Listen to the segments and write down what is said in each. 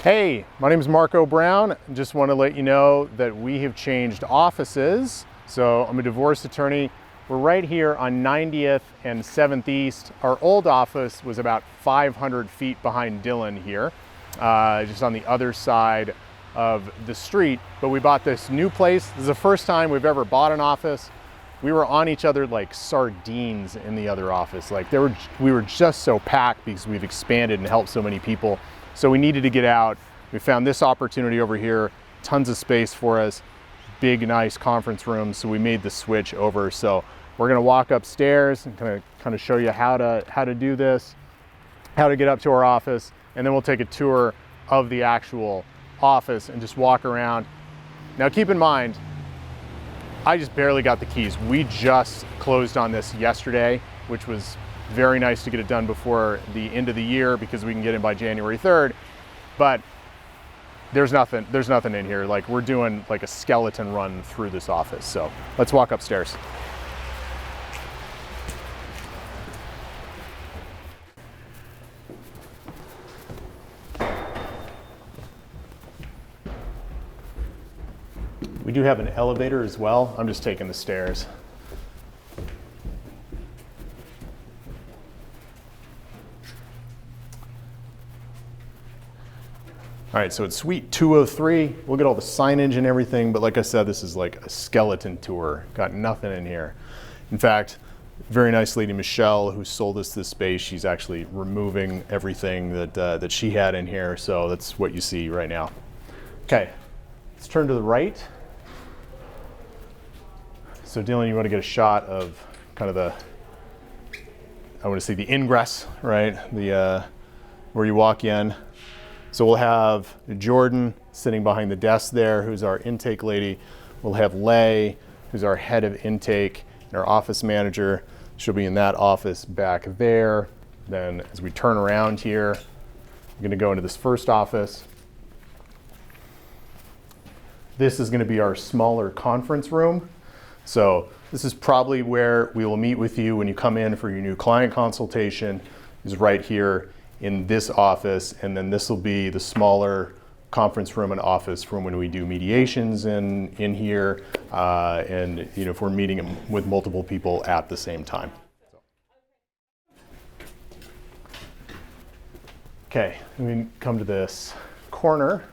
Hey, my name is Marco Brown. Just want to let you know that we have changed offices. So I'm a divorce attorney. We're right here on 90th and 7th East. Our old office was about 500 feet behind Dillon here, just on the other side of the street. But we bought this new place. This is the first time we've ever bought an office. We were on each other like sardines in the other office. We were just so packed because we've expanded and helped so many people. So we needed to get out. We found this opportunity over here, tons of space for us, big, nice conference room. So we made the switch over. So we're gonna walk upstairs and kind of show you how to do this, how to get up to our office, and then we'll take a tour of the actual office and just walk around. Now keep in mind, I just barely got the keys. We just closed on this yesterday, which was very nice to get it done before the end of the year because we can get in by January 3rd. But there's nothing in here. Like, we're doing like a skeleton run through this office. So let's walk upstairs. We do have an elevator as well. I'm just taking the stairs. All right, so it's suite 203. We'll get all the signage and everything, but like I said, this is like a skeleton tour. Got nothing in here. In fact, very nice lady, Michelle, who sold us this space, she's actually removing everything that she had in here, so that's what you see right now. Okay, let's turn to the right. So Dylan, you want to get a shot of kind of I want to see the ingress, right? Where you walk in. So we'll have Jordan sitting behind the desk there, who's our intake lady. We'll have Lay, who's our head of intake, and our office manager. She'll be in that office back there. Then as we turn around here, we're gonna go into this first office. This is gonna be our smaller conference room. So this is probably where we will meet with you when you come in for your new client consultation, is right here in this office, and then this will be the smaller conference room and office from when we do mediations in here, and if we're meeting with multiple people at the same time. Okay, we come to this corner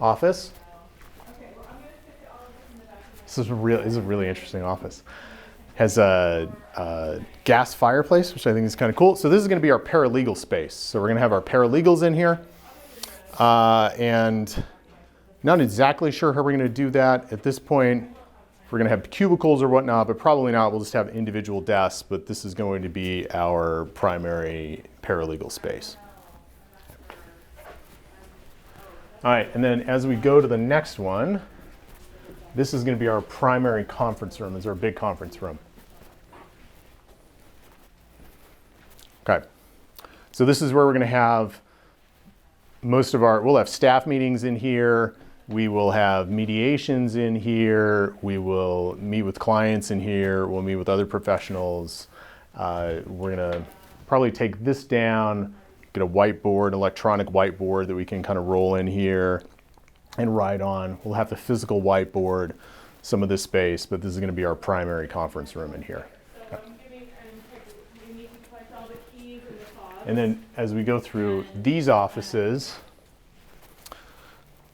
office. This is a really interesting office. Has a gas fireplace, which I think is kind of cool. So this is gonna be our paralegal space. So we're gonna have our paralegals in here. And not exactly sure how we're gonna do that. At this point, we're gonna have cubicles or whatnot, but probably not. We'll just have individual desks, but this is going to be our primary paralegal space. All right, and then as we go to the next one, this is gonna be our primary conference room. This is our big conference room. Okay, so this is where we're gonna have we'll have staff meetings in here. We will have mediations in here. We will meet with clients in here. We'll meet with other professionals. We're gonna probably take this down, get a whiteboard, electronic whiteboard that we can kind of roll in here and write on. We'll have the physical whiteboard, some of this space, but this is gonna be our primary conference room in here. And then as we go through these offices,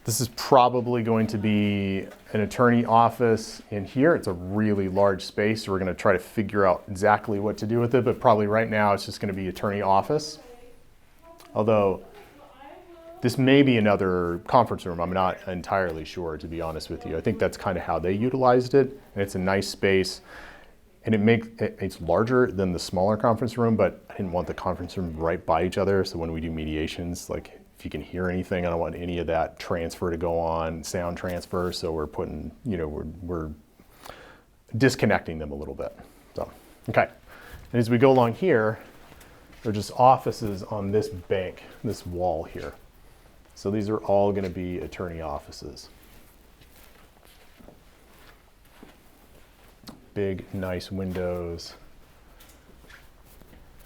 this is probably going to be an attorney office in here. It's a really large space, so we're gonna try to figure out exactly what to do with it, but probably right now it's just gonna be attorney office. Although this may be another conference room. I'm not entirely sure, to be honest with you. I think that's kind of how they utilized it, and it's a nice space. And it's larger than the smaller conference room, but I didn't want the conference room right by each other. So when we do mediations, like if you can hear anything, I don't want any of that transfer to go on, sound transfer. So we're putting, we're disconnecting them a little bit. So, okay. And as we go along here, they're just offices on this bank, this wall here. So these are all gonna be attorney offices. Big, nice windows.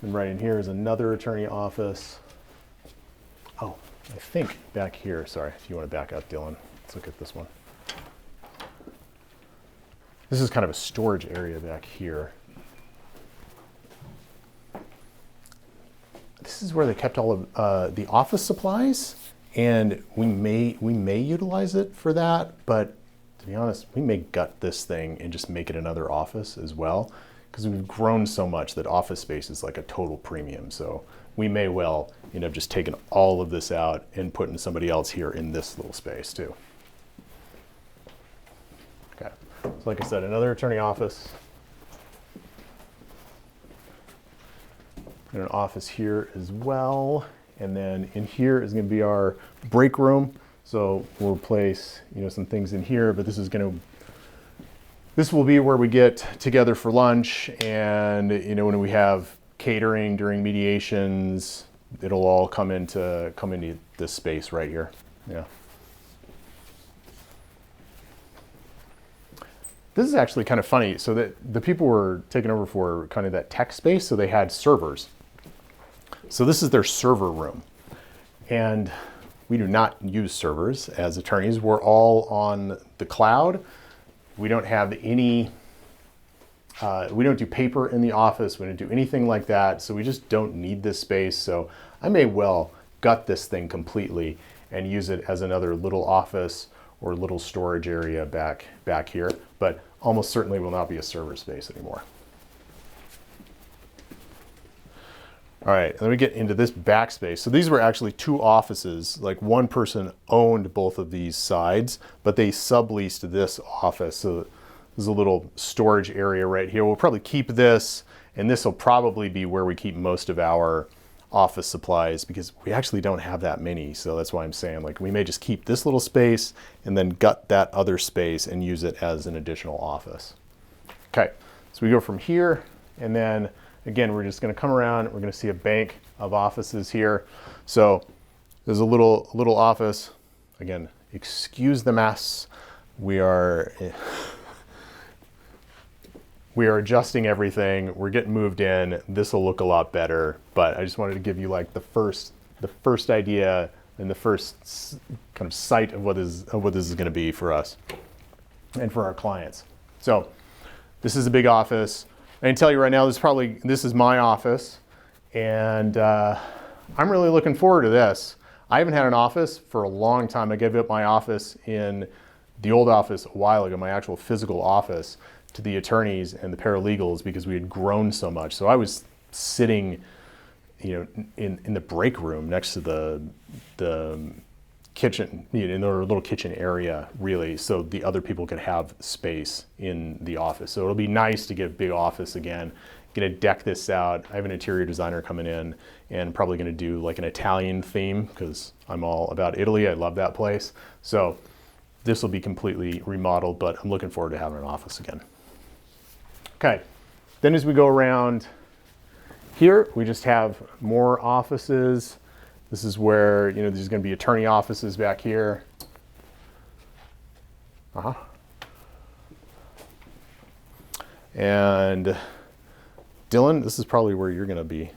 And right in here is another attorney office. Oh, I think back here, sorry, if you want to back up, Dylan, let's look at this one. This is kind of a storage area back here. This is where they kept all of the office supplies, and we may utilize it for that, but to be honest, we may gut this thing and just make it another office as well, because we've grown so much that office space is like a total premium. So we may well end up just taking all of this out and putting somebody else here in this little space too. Okay, so like I said, another attorney office. And an office here as well. And then in here is going to be our break room. So we'll place, some things in here, but this will be where we get together for lunch, and when we have catering during mediations, it'll all come into this space right here. Yeah. This is actually kind of funny. So that the people were taking over for kind of that tech space, so they had servers. So this is their server room, and we do not use servers as attorneys. We're all on the cloud. We don't have any, we don't do paper in the office. We don't do anything like that. So we just don't need this space. So I may well gut this thing completely and use it as another little office or little storage area back here, but almost certainly will not be a server space anymore. All right, and then we get into this backspace. So these were actually two offices. Like one person owned both of these sides, but they subleased this office. So there's a little storage area right here. We'll probably keep this, and this will probably be where we keep most of our office supplies, because we actually don't have that many. So that's why I'm saying, like, we may just keep this little space and then gut that other space and use it as an additional office. Okay, so we go from here, and then again, we're just going to come around. We're going to see a bank of offices here. So there's a little office. Again, excuse the mess. We are adjusting everything. We're getting moved in. This will look a lot better. But I just wanted to give you like the first idea and the first kind of sight of what this is going to be for us and for our clients. So this is a big office. I can tell you right now, this is my office, and I'm really looking forward to this. I haven't had an office for a long time. I gave up my office in the old office a while ago, my actual physical office, to the attorneys and the paralegals, because we had grown so much. So I was sitting, in the break room next to the kitchen, in their little kitchen area, really, so the other people could have space in the office. So it'll be nice to get a big office again. Gonna deck this out. I have an interior designer coming in, and probably gonna do like an Italian theme, because I'm all about Italy. I love that place. So this will be completely remodeled, but I'm looking forward to having an office again. Okay, then as we go around here, we just have more offices. This is where, there's going to be attorney offices back here. And Dylan, this is probably where you're going to be.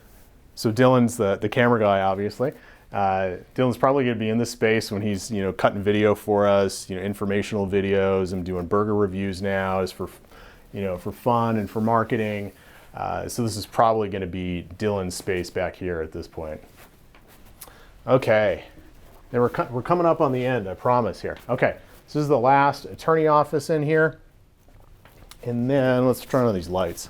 So Dylan's the camera guy, obviously. Dylan's probably going to be in this space when he's, cutting video for us, informational videos. I'm doing burger reviews now, is for, for fun and for marketing. So this is probably going to be Dylan's space back here at this point. Okay, then we're coming up on the end, I promise here. Okay, so this is the last attorney office in here. And then let's turn on these lights.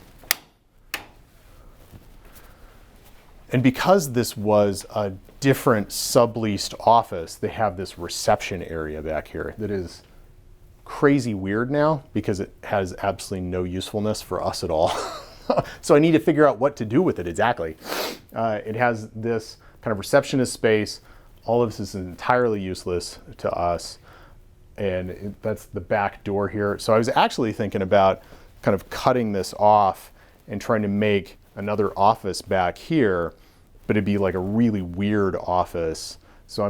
And because this was a different subleased office, they have this reception area back here that is crazy weird now, because it has absolutely no usefulness for us at all. So I need to figure out what to do with it exactly. It has this kind of receptionist space. All of this is entirely useless to us. And that's the back door here. So I was actually thinking about kind of cutting this off and trying to make another office back here, but it'd be like a really weird office. So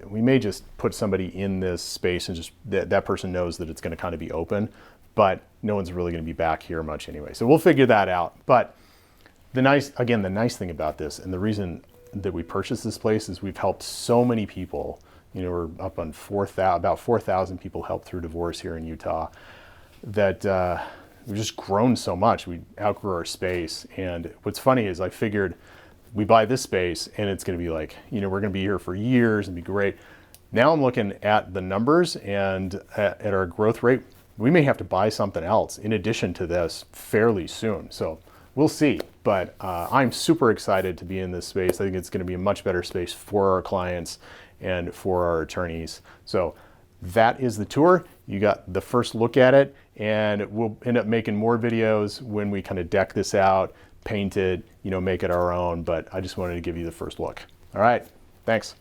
we may just put somebody in this space and just that person knows that it's going to kind of be open, but no one's really going to be back here much anyway. So we'll figure that out. But the nice thing about this, and the reason that we purchased this place is we've helped so many people. You know, we're up on about 4,000 people helped through divorce here in Utah, that we've just grown so much. We outgrew our space. And what's funny is I figured we buy this space and it's going to be like, you know, we're going to be here for years and be great. Now I'm looking at the numbers and at our growth rate. We may have to buy something else in addition to this fairly soon. So we'll see. But I'm super excited to be in this space. I think it's going to be a much better space for our clients and for our attorneys. So that is the tour. You got the first look at it, and we'll end up making more videos when we kind of deck this out, paint it, you know, make it our own. But I just wanted to give you the first look. All right, thanks.